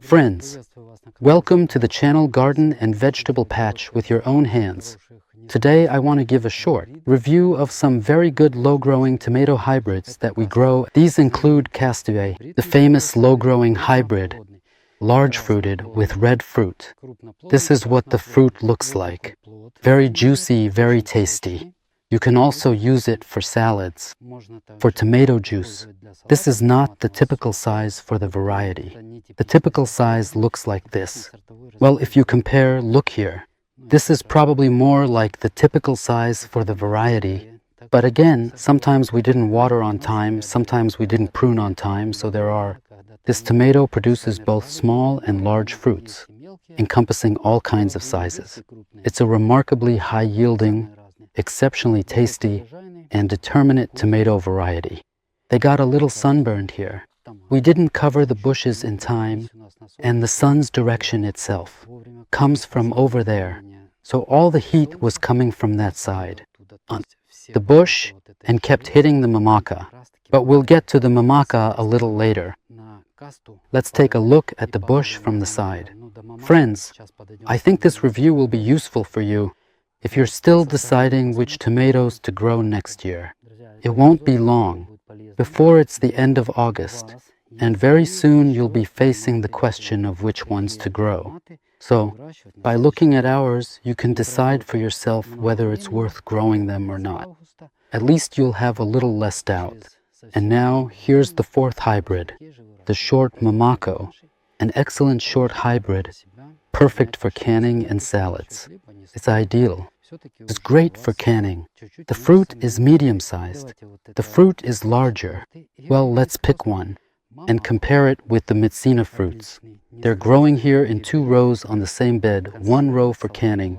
Friends, welcome to the channel Garden and Vegetable Patch with your own hands. Today I want to give a short review of some very good low-growing tomato hybrids that we grow. These include Castaway, the famous low-growing hybrid, large-fruited with red fruit. This is what the fruit looks like. Very juicy, very tasty. You can also use it for salads, for tomato juice. This is not the typical size for the variety. The typical size looks like this. Well, if you compare, look here. This is probably more like the typical size for the variety. But again, sometimes we didn't water on time, sometimes we didn't prune on time, so this tomato produces both small and large fruits, encompassing all kinds of sizes. It's a remarkably high-yielding, exceptionally tasty, and determinate tomato variety. They got a little sunburned here. We didn't cover the bushes in time, and the sun's direction itself comes from over there, so all the heat was coming from that side, on the bush, and kept hitting the mamaka. But we'll get to the mamaka a little later. Let's take a look at the bush from the side. Friends, I think this review will be useful for you if you're still deciding which tomatoes to grow next year. It won't be long before it's the end of August, and very soon you'll be facing the question of which ones to grow. So, by looking at ours, you can decide for yourself whether it's worth growing them or not. At least you'll have a little less doubt. And now, here's the fourth hybrid, the short Mamako, an excellent short hybrid, perfect for canning and salads. It's ideal. It's great for canning. The fruit is medium-sized. The fruit is larger. Well, let's pick one and compare it with the Mitsina fruits. They're growing here in 2 rows on the same bed, 1 row for canning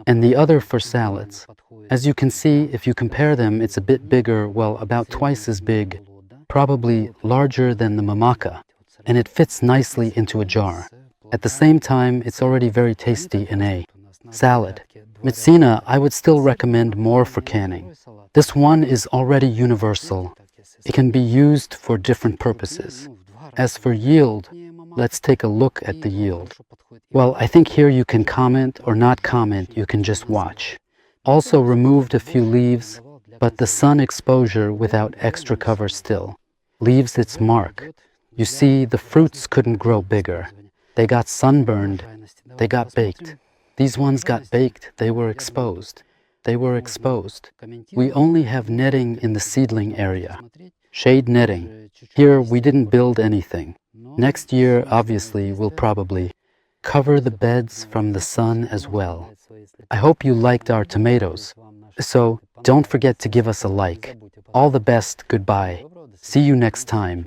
and the other for salads. As you can see, if you compare them, it's a bit bigger, well, about twice as big, probably larger than the Mamaka, and it fits nicely into a jar. At the same time, it's already very tasty in a salad. Mitsina, I would still recommend more for canning. This one is already universal. It can be used for different purposes. As for yield, let's take a look at the yield. Well, I think here you can comment or not comment, you can just watch. Also removed a few leaves, but the sun exposure without extra cover still leaves its mark. You see, the fruits couldn't grow bigger. They got sunburned, they got baked. These ones got baked, they were exposed. They were exposed. We only have netting in the seedling area. Shade netting. Here we didn't build anything. Next year, obviously, we'll probably cover the beds from the sun as well. I hope you liked our tomatoes. So, don't forget to give us a like. All the best, goodbye. See you next time.